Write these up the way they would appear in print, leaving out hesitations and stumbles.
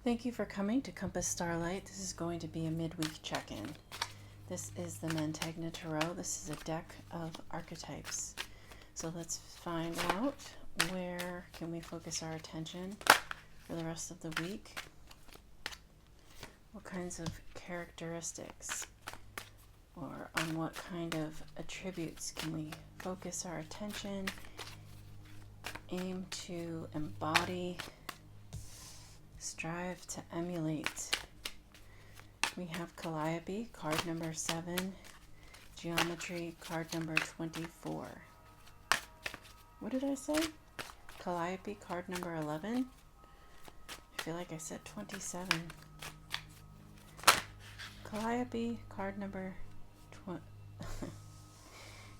Thank you for coming to Compass Starlight. This is going to be a midweek check-in. This is the Mantegna Tarot. This is a deck of archetypes. So let's find out where can we focus our attention for the rest of the week. What kinds of characteristics or on what kind of attributes can we focus our attention, aim to embody, strive to emulate. We have Calliope, card number 7, Geometry, card number 24. What did I say? Calliope, card number 11? I feel like I said 27. Calliope, card number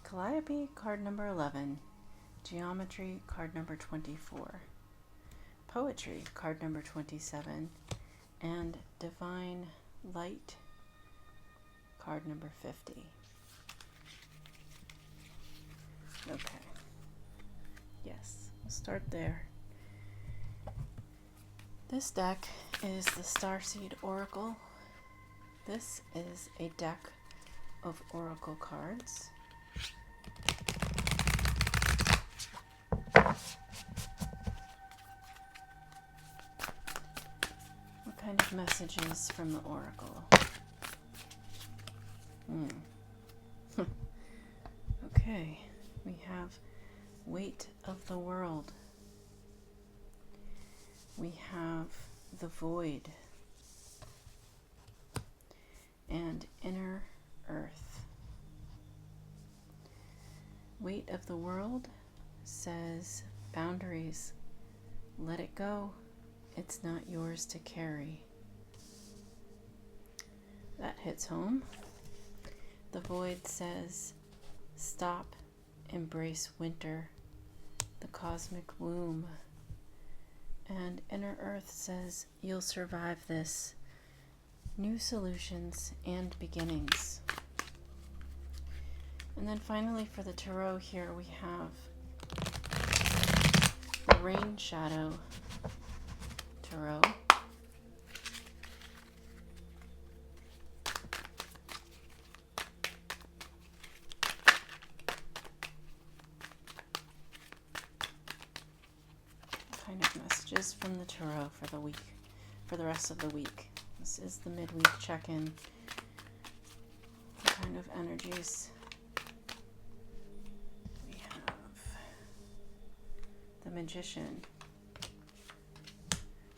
Calliope, card number 11, Geometry, card number 24, Poetry, card number 27, and Divine Light, card number 50. Okay. Yes, we'll start there. This deck is the Starseed Oracle. This is a deck of oracle cards. What kind of messages from the oracle? Okay, we have Weight of the World. We have the Void and Inner Earth. Weight of the World says boundaries. Let it go. It's not yours to carry. That hits home. The Void says stop, embrace winter, the cosmic womb. And Inner Earth says you'll survive this. New solutions and beginnings. And then finally for the tarot here we have the Rain Shadow Tarot. What kind of messages from the tarot for the week, for the rest of the week? This is the midweek check-in. What kind of energies? We have the Magician.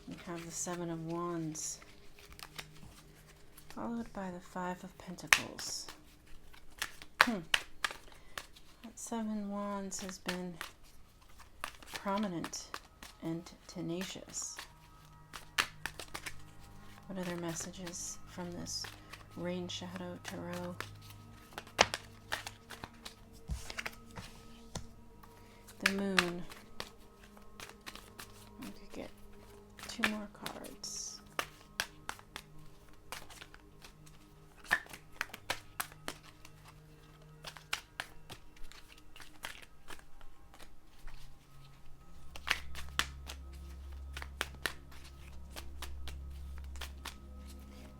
We have the 7 of Wands, followed by the 5 of Pentacles. That 7 Wands has been prominent and tenacious. What other messages from this Rain Shadow Tarot? The Moon. We could get 2 more cards.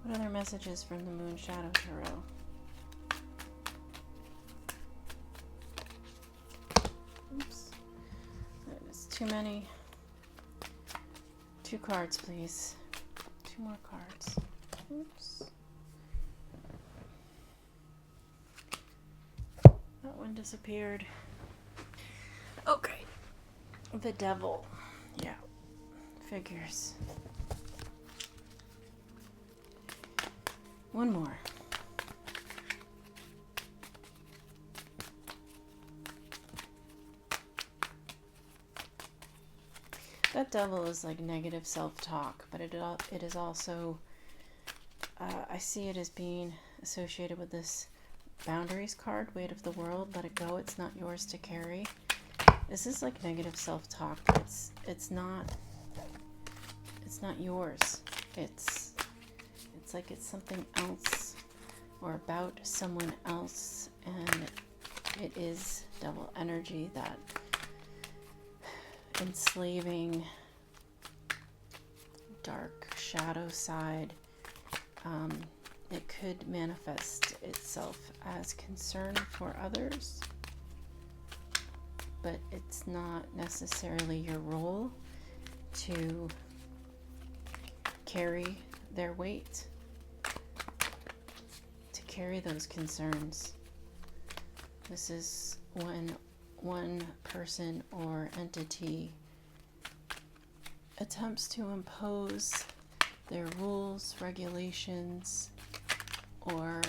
What other messages from the Moon Shadow Tarot? Oops. That is too many. 2 cards, please. 2 more cards. Oops. That one disappeared. Okay. The Devil. Yeah. Figures. One more. That Devil is like negative self-talk, but it is also, I see it as being associated with this Boundaries card, Weight of the World, let it go, it's not yours to carry. This is like negative self-talk. It's not yours. It's like it's something else or about someone else, and it is devil energy, that enslaving, dark shadow side. It could manifest itself as concern for others, but it's not necessarily your role to carry their weight, to carry those concerns. This is when one person or entity attempts to impose their rules, regulations, or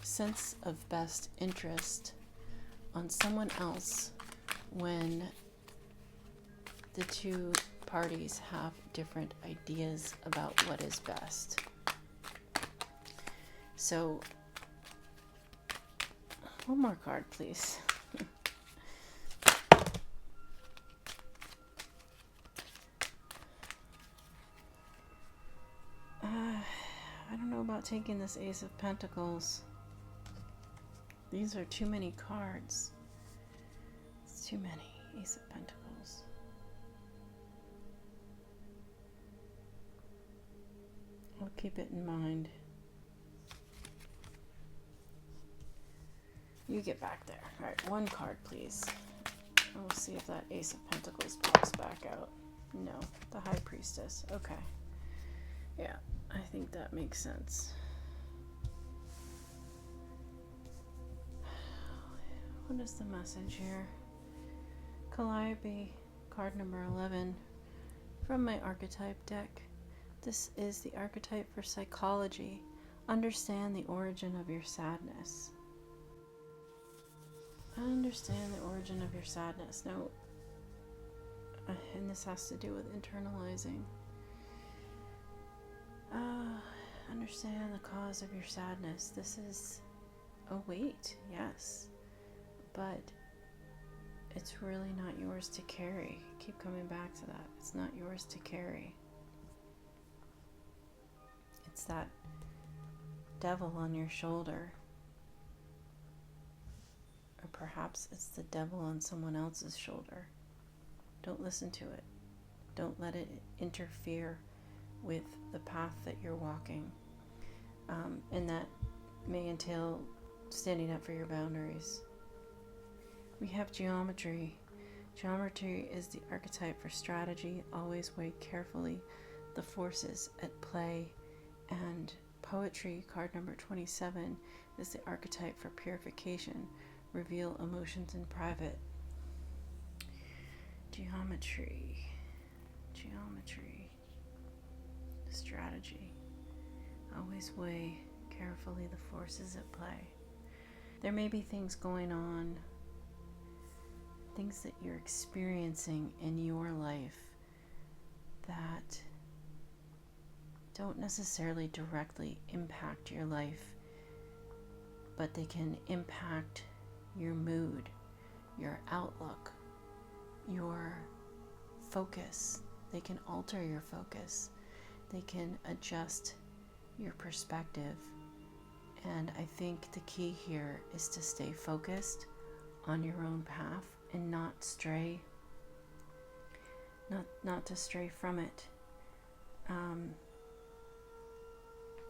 sense of best interest on someone else when the two parties have different ideas about what is best. So, one more card, please. I don't know about taking this Ace of Pentacles. These are too many cards. It's too many. Ace of Pentacles. I'll keep it in mind. You get back there. Alright, one card, please. We'll see if that Ace of Pentacles pops back out. No, the High Priestess. Okay. Yeah, I think that makes sense. What is the message here? Calliope, card number 11 from my archetype deck. This is the archetype for psychology. Understand the origin of your sadness. Understand the origin of your sadness. Now, and this has to do with internalizing. Understand the cause of your sadness. This is a weight, yes, but it's really not yours to carry. Keep coming back to that. It's not yours to carry. It's that devil on your shoulder. Or perhaps it's the devil on someone else's shoulder. Don't listen to it. Don't let it interfere with the path that you're walking. And that may entail standing up for your boundaries. We have geometry. Geometry is the archetype for strategy. Always weigh carefully the forces at play. And poetry, card number 27, is the archetype for purification. Reveal emotions in private. Geometry. Strategy. Always weigh carefully the forces at play. There may be things going on, things that you're experiencing in your life that don't necessarily directly impact your life, but they can impact your mood, your outlook, your focus. They can alter your focus. They can adjust your perspective. And I think the key here is to stay focused on your own path and not to stray from it.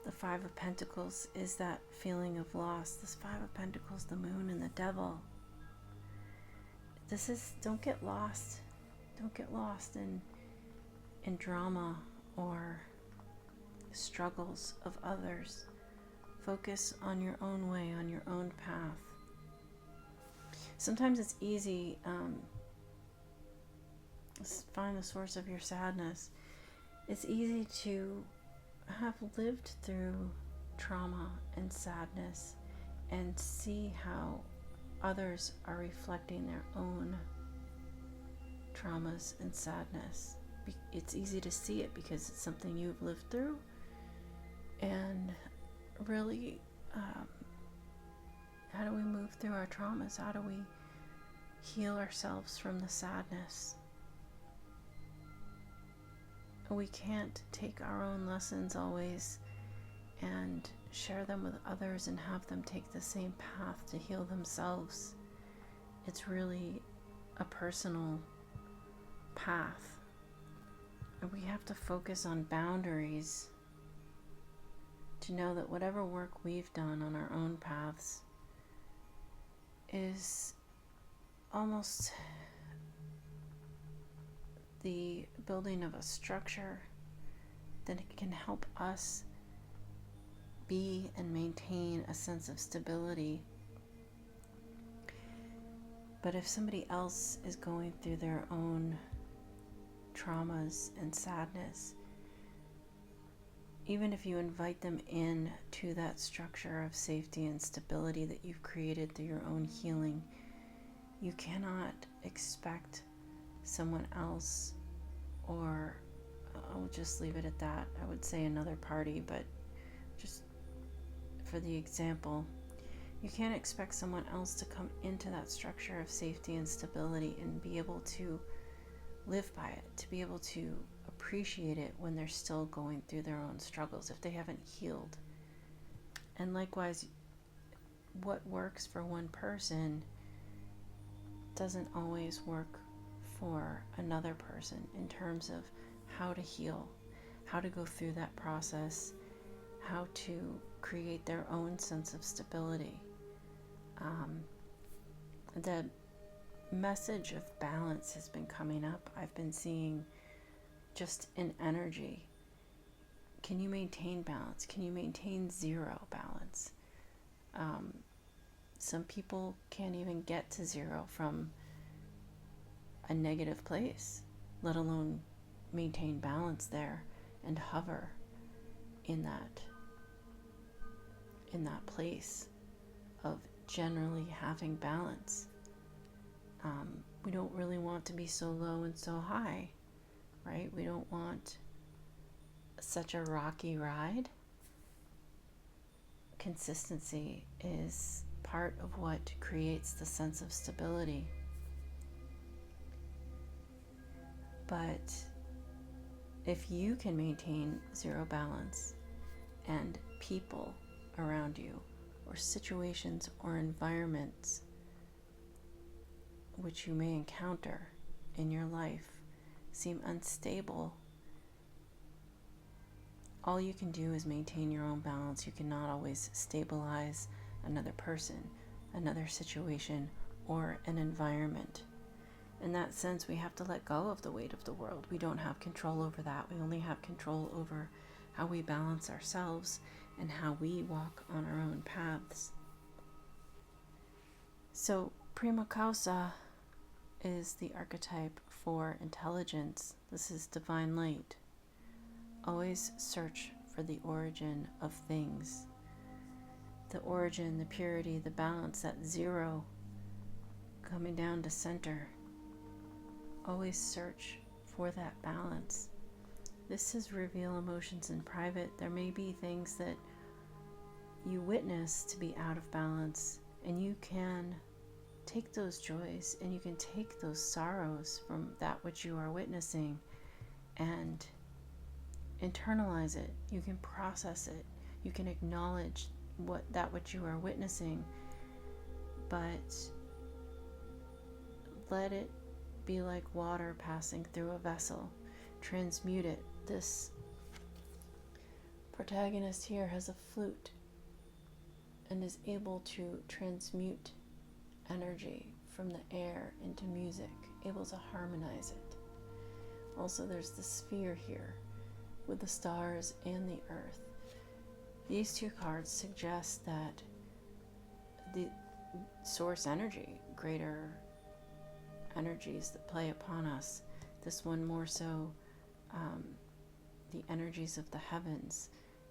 The Five of Pentacles is that feeling of loss. This Five of Pentacles, the moon and the devil. This is, don't get lost. Don't get lost in drama or struggles of others. Focus on your own way, on your own path. Sometimes it's easy, find the source of your sadness. It's easy to have lived through trauma and sadness and see how others are reflecting their own traumas and sadness. It's easy to see it because it's something you've lived through. And really, how do we move through our traumas? How do we heal ourselves from the sadness? We can't take our own lessons always and share them with others and have them take the same path to heal themselves. It's really a personal path. we have to focus on boundaries to know that whatever work we've done on our own paths is almost the building of a structure that can help us be and maintain a sense of stability. But if somebody else is going through their own traumas and sadness, even if you invite them in to that structure of safety and stability that you've created through your own healing, you cannot expect someone else, or I'll just leave it at that. I would say another party, but just for the example, you can't expect someone else to come into that structure of safety and stability and be able to live by it, to be able to appreciate it when they're still going through their own struggles, if they haven't healed. And likewise, what works for one person doesn't always work for another person in terms of how to heal, how to go through that process, how to create their own sense of stability. The message of balance has been coming up. I've been seeing just in energy. Can you maintain balance? Can you maintain zero balance? Some people can't even get to zero from a negative place, let alone maintain balance there and hover in that place of generally having balance. We don't really want to be so low and so high, right? We don't want such a rocky ride. Consistency is part of what creates the sense of stability. But if you can maintain zero balance, and people around you, or situations or environments which you may encounter in your life seem unstable, all you can do is maintain your own balance. You cannot always stabilize another person, another situation, or an environment. In that sense, we have to let go of the weight of the world. We don't have control over that. We only have control over how we balance ourselves and how we walk on our own paths. So, Prima Causa is the archetype for intelligence. This is divine light. Always search for the origin of things. The origin, the purity, the balance, that zero coming down to center. Always search for that balance. This is reveal emotions in private. There may be things that you witness to be out of balance, and you can take those joys and you can take those sorrows from that which you are witnessing and internalize it. You can process it. You can acknowledge that which you are witnessing, but let it be like water passing through a vessel. Transmute it. This protagonist here has a flute and is able to transmute energy from the air into music, able to harmonize it. Also, there's the sphere here with the stars and the earth. These two cards suggest that the source energy, greater energies that play upon us, this one more so the energies of the heavens,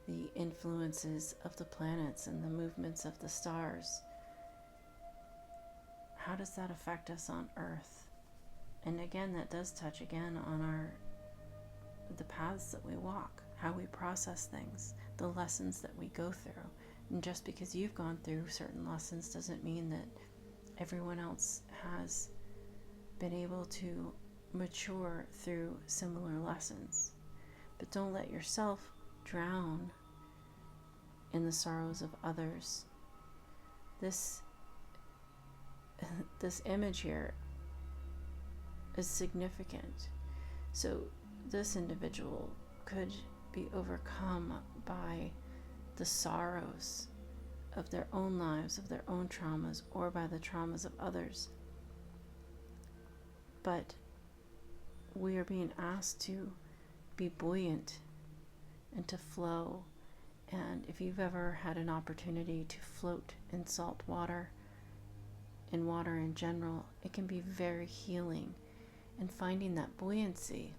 the influences of the planets and the movements of the stars. How does that affect us on Earth? And again, that does touch again on the paths that we walk, how we process things, the lessons that we go through. And just because you've gone through certain lessons doesn't mean that everyone else has been able to mature through similar lessons. But don't let yourself drown in the sorrows of others. This image here is significant. So this individual could be overcome by the sorrows of their own lives, of their own traumas, or by the traumas of others. But we are being asked to be buoyant and to flow. And if you've ever had an opportunity to float in salt water, in water in general, it can be very healing. And finding that buoyancy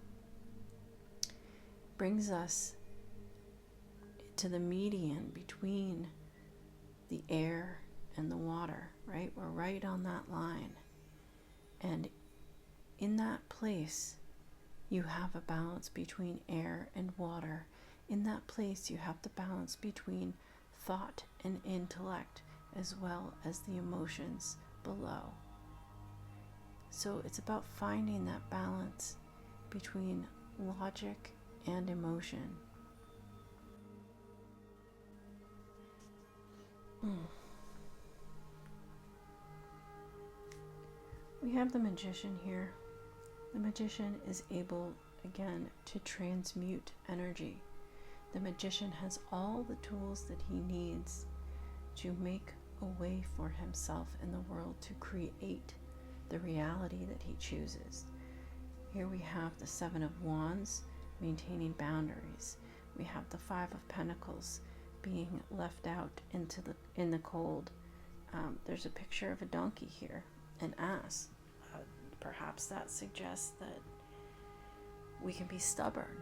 brings us to the median between the air and the water, right? We're right on that line. And in that place, you have a balance between air and water. In that place, you have the balance between thought and intellect, as well as the emotions below. So it's about finding that balance between logic and emotion. We have the magician here. The magician is able, again, to transmute energy. The magician has all the tools that he needs to make a way for himself in the world, to create the reality that he chooses. Here we have the Seven of Wands, maintaining boundaries. We have the Five of Pentacles, being left out in the cold. There's a picture of a donkey here, an ass. Perhaps that suggests that we can be stubborn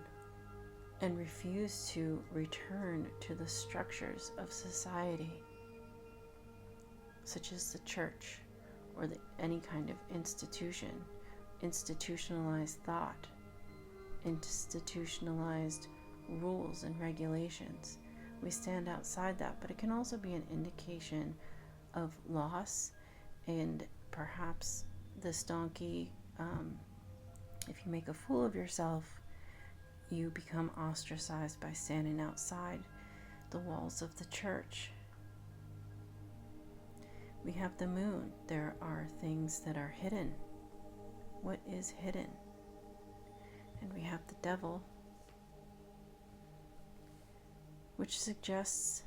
and refuse to return to the structures of society, such as the church or any kind of institution, institutionalized thought, institutionalized rules and regulations. We stand outside that, but it can also be an indication of loss. And perhaps this donkey, if you make a fool of yourself, you become ostracized by standing outside the walls of the church. We have the moon. There are things that are hidden. What is hidden? And we have the devil, which suggests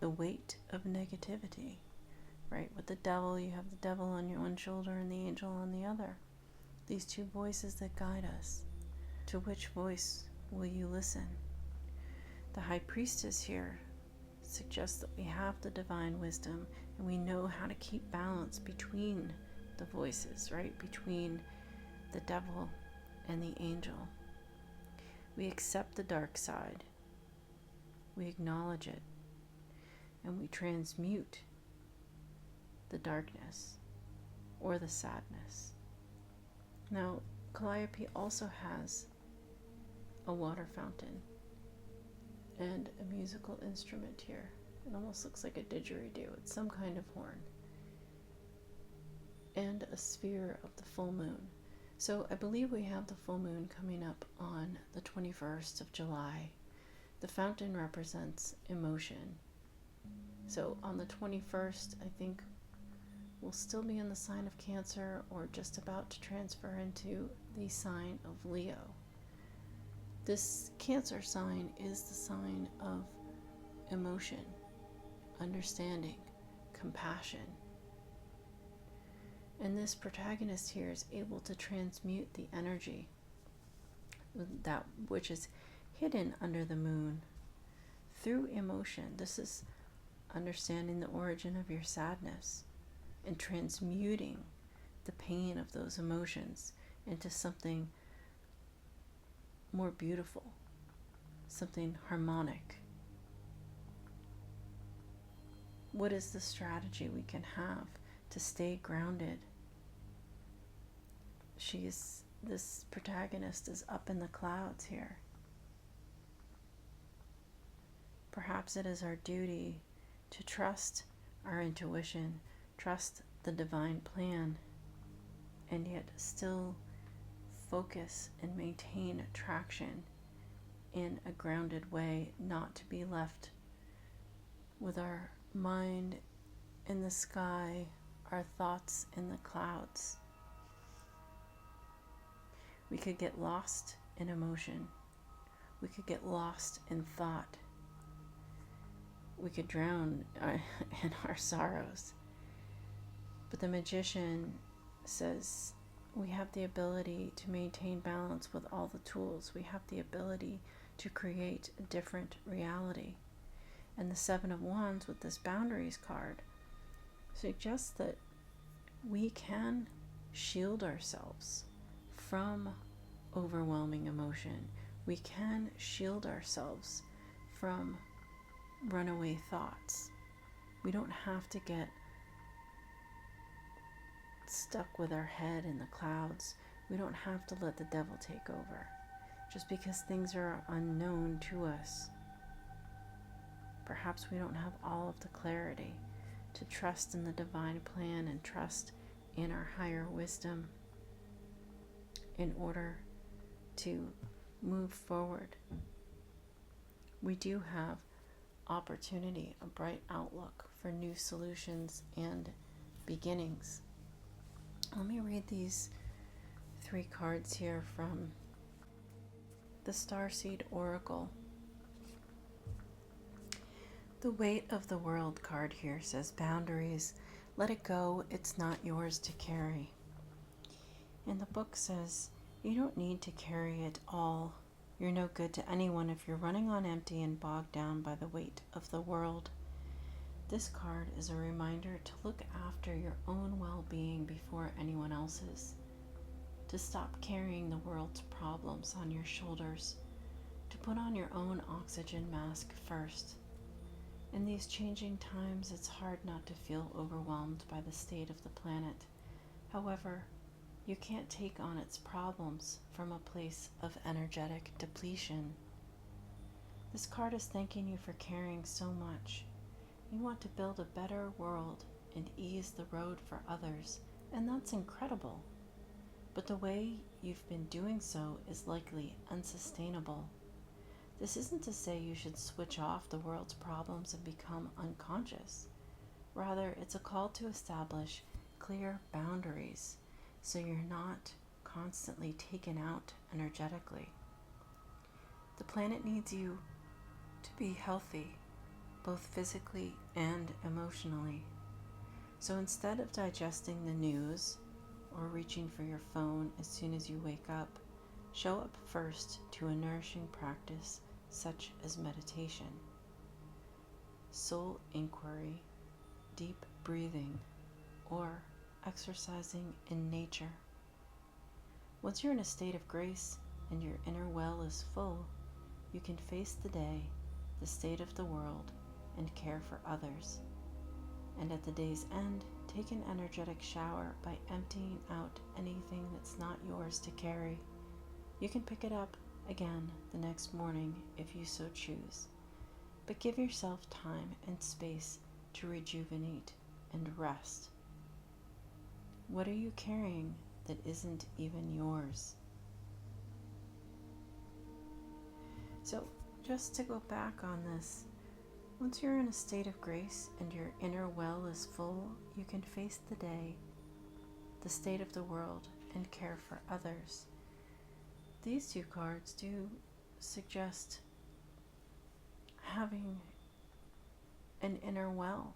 the weight of negativity, right? With the devil, you have the devil on your one shoulder and the angel on the other. These two voices that guide us. To which voice will you listen? The High Priestess here suggests that we have the divine wisdom and we know how to keep balance between the voices, right? Between the devil and the angel. We accept the dark side. We acknowledge it. And we transmute the darkness or the sadness. Now, Calliope also has a water fountain and a musical instrument here. It almost looks like a didgeridoo. It's some kind of horn. And a sphere of the full moon. So I believe we have the full moon coming up on the 21st of July. The fountain represents emotion. So on the 21st, I think we'll still be in the sign of Cancer or just about to transfer into the sign of Leo. This Cancer sign is the sign of emotion, understanding, compassion. And this protagonist here is able to transmute the energy, that which is hidden under the moon, through emotion. This is understanding the origin of your sadness and transmuting the pain of those emotions into something more beautiful, something harmonic. What is the strategy we can have to stay grounded? This protagonist is up in the clouds here. Perhaps it is our duty to trust our intuition, trust the divine plan, and yet still focus and maintain traction in a grounded way, not to be left with our mind in the sky, our thoughts in the clouds. We could get lost in emotion. We could get lost in thought. We could drown in our sorrows. But the magician says we have the ability to maintain balance with all the tools. We have the ability to create a different reality. And the Seven of Wands with this boundaries card suggests that we can shield ourselves from overwhelming emotion. We can shield ourselves from runaway thoughts. We don't have to get stuck with our head in the clouds. We don't have to let the devil take over. Just because things are unknown to us, perhaps we don't have all of the clarity to trust in the divine plan and trust in our higher wisdom in order to move forward. We do have opportunity, a bright outlook for new solutions and beginnings. Let me read these 3 cards here from the Starseed Oracle. The Weight of the World card here says, boundaries, let it go, it's not yours to carry. And the book says, you don't need to carry it all. You're no good to anyone if you're running on empty and bogged down by the weight of the world. This card is a reminder to look after your own well-being before anyone else's, to stop carrying the world's problems on your shoulders, to put on your own oxygen mask first. In these changing times, it's hard not to feel overwhelmed by the state of the planet. However, you can't take on its problems from a place of energetic depletion. This card is thanking you for caring so much. You want to build a better world and ease the road for others, and that's incredible. But the way you've been doing so is likely unsustainable. This isn't to say you should switch off the world's problems and become unconscious. Rather, it's a call to establish clear boundaries so you're not constantly taken out energetically. The planet needs you to be healthy, both physically and emotionally. So instead of digesting the news or reaching for your phone as soon as you wake up, show up first to a nourishing practice such as meditation, soul inquiry, deep breathing, or exercising in nature. Once you're in a state of grace and your inner well is full, you can face the day, the state of the world, and care for others. And at the day's end, take an energetic shower by emptying out anything that's not yours to carry. You can pick it up again the next morning if you so choose, but give yourself time and space to rejuvenate and rest. What are you carrying that isn't even yours? So just to go back on this, once you're in a state of grace and your inner well is full, you can face the day, the state of the world, and care for others. These 2 cards do suggest having an inner well.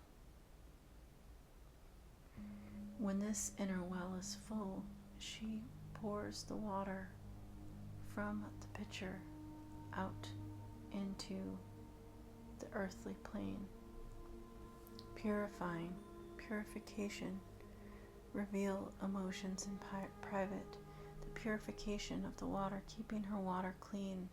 When this inner well is full, she pours the water from the pitcher out into the earthly plane, purification, reveal emotions in private, the purification of the water, keeping her water clean.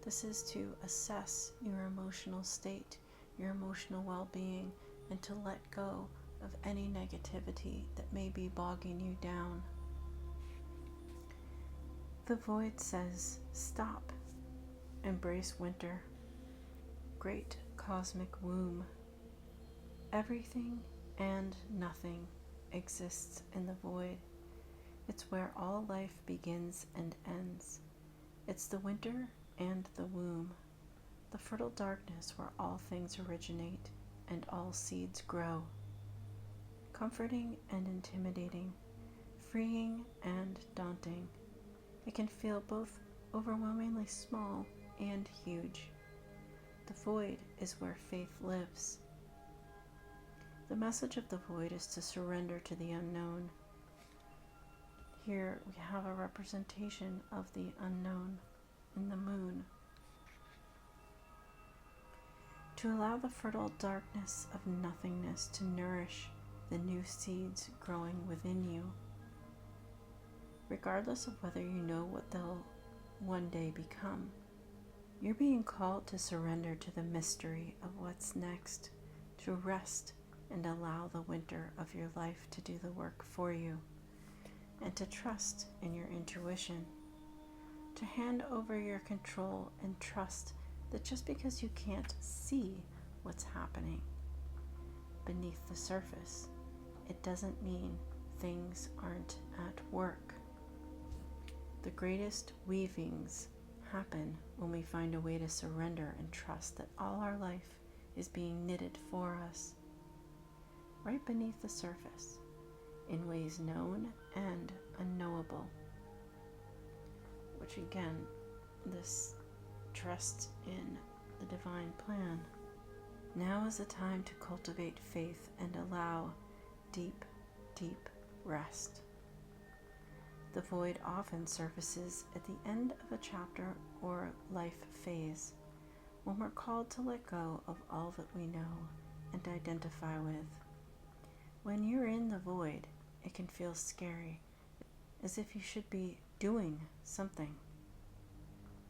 This is to assess your emotional state, your emotional well-being, and to let go of any negativity that may be bogging you down. The void says, stop, embrace winter, great cosmic womb. Everything and nothing exists in the void. It's where all life begins and ends. It's the winter and the womb, the fertile darkness where all things originate and all seeds grow. Comforting and intimidating, freeing and daunting. It can feel both overwhelmingly small and huge. The void is where faith lives. The message of the void is to surrender to the unknown. Here we have a representation of the unknown in the moon. To allow the fertile darkness of nothingness to nourish the new seeds growing within you. Regardless of whether you know what they'll one day become, you're being called to surrender to the mystery of what's next, to rest and allow the winter of your life to do the work for you, and to trust in your intuition, to hand over your control and trust that just because you can't see what's happening beneath the surface, it doesn't mean things aren't at work. The greatest weavings happen when we find a way to surrender and trust that all our life is being knitted for us, right beneath the surface, in ways known and unknowable. Which again, this trust in the divine plan. Now is the time to cultivate faith and allow deep, deep rest. The void often surfaces at the end of a chapter or life phase, when we're called to let go of all that we know and identify with. When you're in the void, it can feel scary, as if you should be doing something.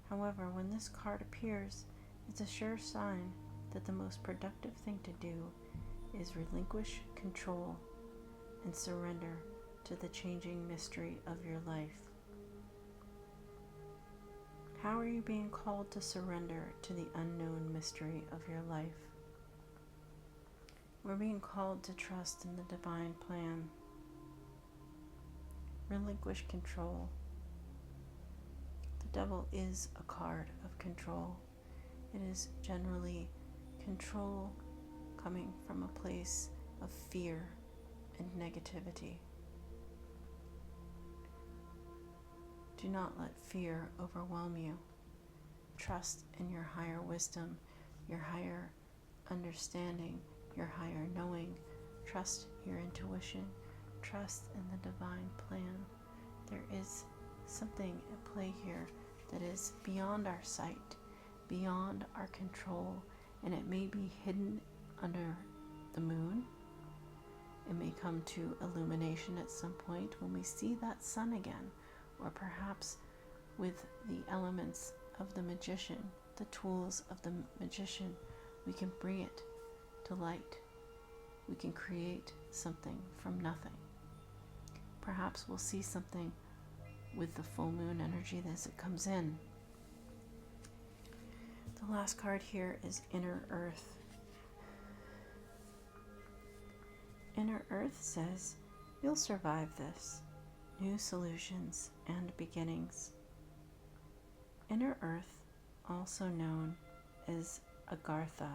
However, when this card appears, it's a sure sign that the most productive thing to do is relinquish control and surrender to the changing mystery of your life. How are you being called to surrender to the unknown mystery of your life? We're being called to trust in the divine plan. Relinquish control. The devil is a card of control. It is generally control coming from a place of fear and negativity. Do not let fear overwhelm you. Trust in your higher wisdom, your higher understanding, your higher knowing. Trust your intuition. Trust in the divine plan. There is something at play here that is beyond our sight, beyond our control, and it may be hidden under the moon. It may come to illumination at some point when we see that sun again, or perhaps with the elements of the magician, the tools of the magician, we can bring it to light. We can create something from nothing. Perhaps we'll see something with the full moon energy as it comes in. The last card here is Inner Earth. Inner Earth says, you'll survive this. New solutions and beginnings. Inner Earth, also known as Agartha,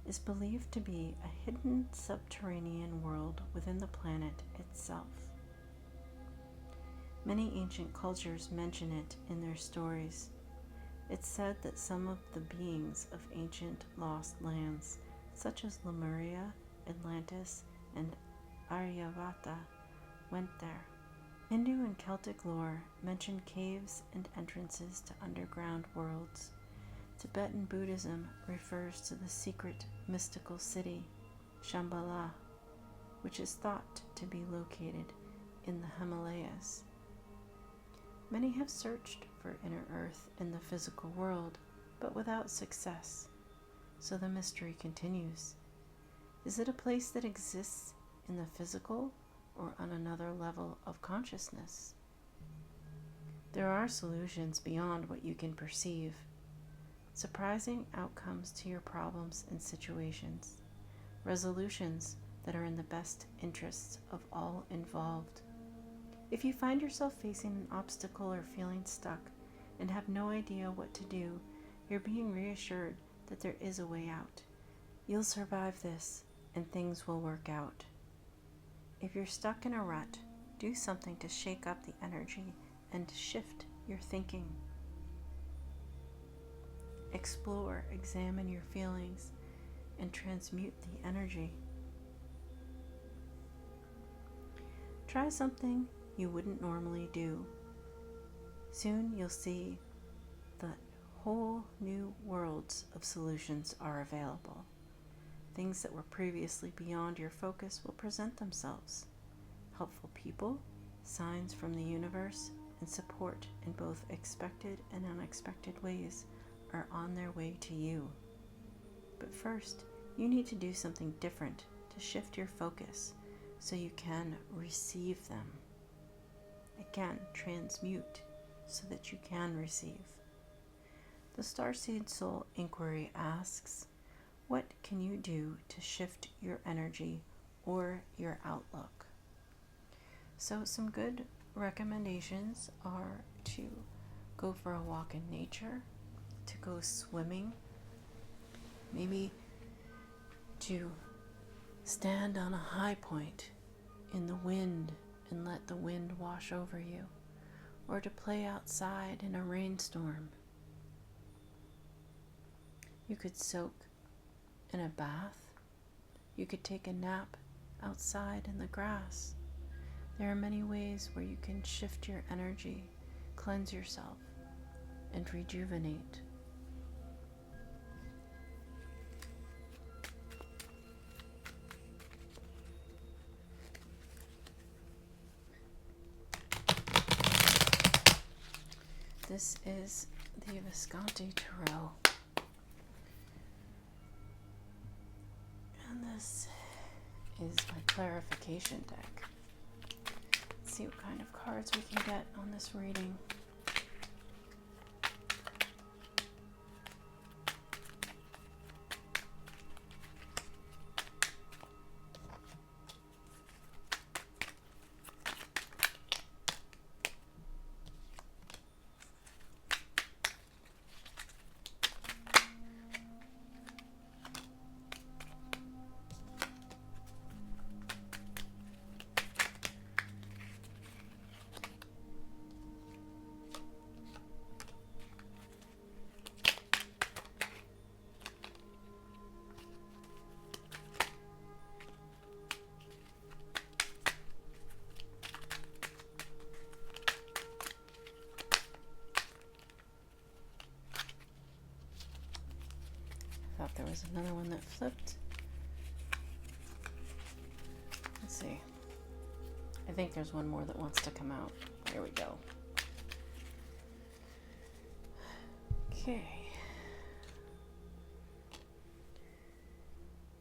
is believed to be a hidden subterranean world within the planet itself. Many ancient cultures mention it in their stories. It's said that some of the beings of ancient lost lands, such as Lemuria, Atlantis, and Aryavata, went there. Hindu and Celtic lore mention caves and entrances to underground worlds. Tibetan Buddhism refers to the secret mystical city, Shambhala, which is thought to be located in the Himalayas. Many have searched for Inner Earth in the physical world, but without success, so the mystery continues. Is it a place that exists in the physical or on another level of consciousness? There are solutions beyond what you can perceive. Surprising outcomes to your problems and situations. Resolutions that are in the best interests of all involved. If you find yourself facing an obstacle or feeling stuck and have no idea what to do, you're being reassured that there is a way out. You'll survive this and things will work out. If you're stuck in a rut, do something to shake up the energy and shift your thinking. Explore, examine your feelings, and transmute the energy. Try something you wouldn't normally do. Soon you'll see that whole new worlds of solutions are available. Things that were previously beyond your focus will present themselves. Helpful people, signs from the universe, and support in both expected and unexpected ways are on their way to you. But first, you need to do something different to shift your focus so you can receive them. Again, transmute so that you can receive. The Starseed Soul Inquiry asks, what can you do to shift your energy or your outlook? So some good recommendations are to go for a walk in nature, to go swimming, maybe to stand on a high point in the wind and let the wind wash over you, or to play outside in a rainstorm. You could soak in a bath. You could take a nap outside in the grass. There are many ways where you can shift your energy, cleanse yourself, and rejuvenate. This is the Visconti Tarot. And this is my clarification deck. Let's see what kind of cards we can get on this reading. Thought there was another one that flipped. Let's see. I think there's one more that wants to come out. Here we go. Okay.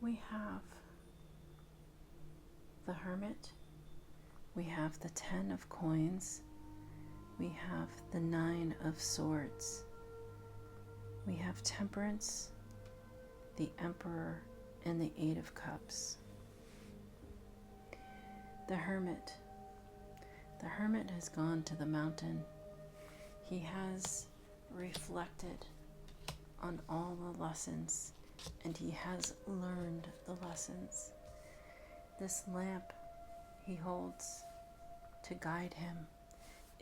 We have the Hermit. We have the 10 of Coins. We have the 9 of Swords. We have Temperance, the Emperor, and the 8 of Cups. The Hermit. The Hermit has gone to the mountain. He has reflected on all the lessons, and he has learned the lessons. This lamp he holds to guide him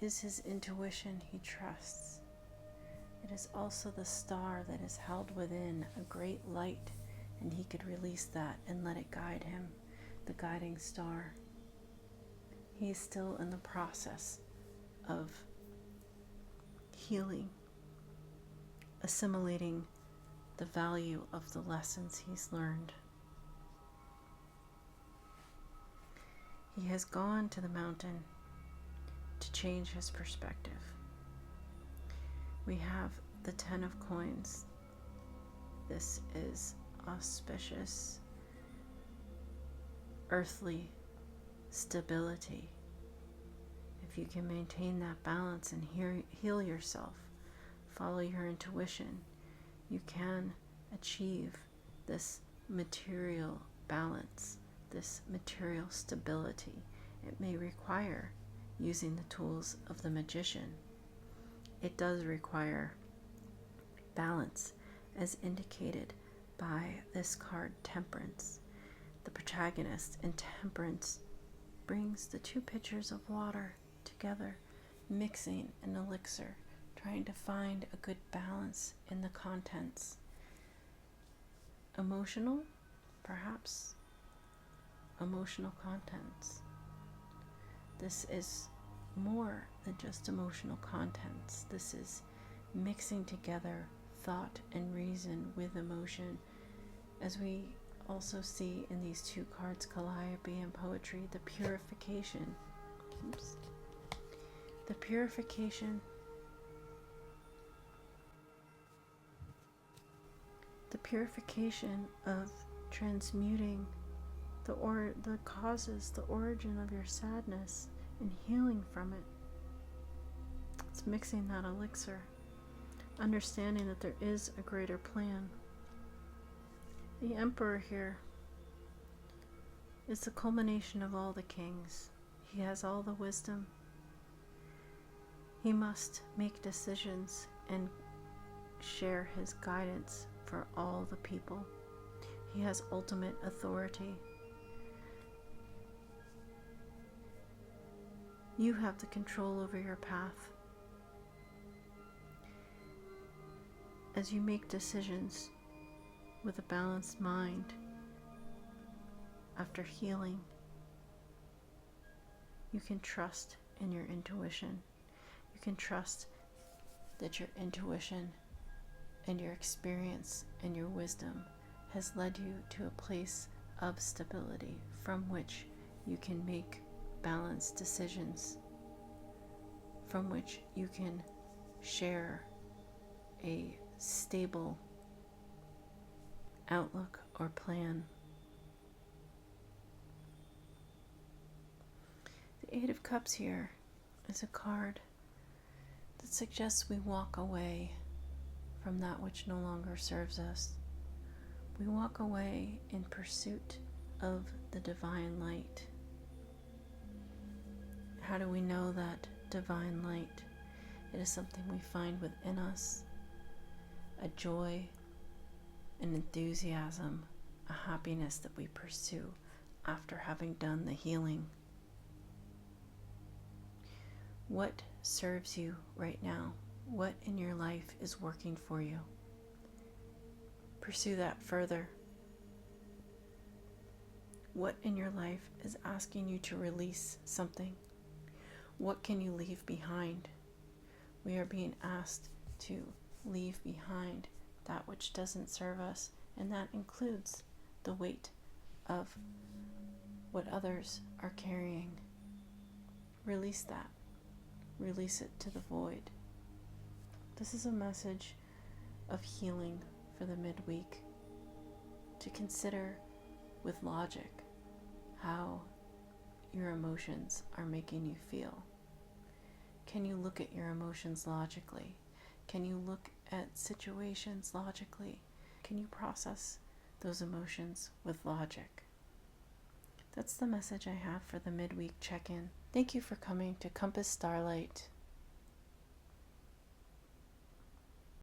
is his intuition he trusts. It is also the star that is held within a great light, and he could release that and let it guide him, the guiding star. He is still in the process of healing, assimilating the value of the lessons he's learned. He has gone to the mountain to change his perspective. We have the 10 of Coins. This is auspicious, earthly stability. If you can maintain that balance and heal yourself, follow your intuition, you can achieve this material balance, this material stability. It may require using the tools of the magician. It does require balance, as indicated by this card, Temperance. The protagonist in Temperance brings the two pitchers of water together mixing an elixir, trying to find a good balance in the contents. Emotional, perhaps emotional contents. This is more than just emotional contents. This is mixing together thought and reason with emotion, as we also see in these two cards, Calliope and Poetry, the purification. The purification. The purification of transmuting the causes, the origin of your sadness, and healing from it. It's mixing that elixir, understanding that there is a greater plan. The Emperor here is the culmination of all the kings. He has all the wisdom. He must make decisions and share his guidance for all the people. He has ultimate authority. You have the control over your path. As you make decisions with a balanced mind, after healing, you can trust in your intuition. You can trust that your intuition and your experience and your wisdom has led you to a place of stability from which you can make balanced decisions, from which you can share a stable outlook or plan. The Eight of Cups here is a card that suggests we walk away from that which no longer serves us. We walk away in pursuit of the divine light. How do we know that divine light? It is something we find within us, a joy, an enthusiasm, a happiness that we pursue after having done the healing. What serves you right now? What in your life is working for you? Pursue that further. What in your life is asking you to release something? What can you leave behind? We are being asked to leave behind that which doesn't serve us, and that includes the weight of what others are carrying. Release that. Release it to the void. This is a message of healing for the midweek, to consider with logic how your emotions are making you feel. Can you look at your emotions logically? Can you look at situations logically? Can you process those emotions with logic? That's the message I have for the midweek check-in. Thank you for coming to Compass Starlight.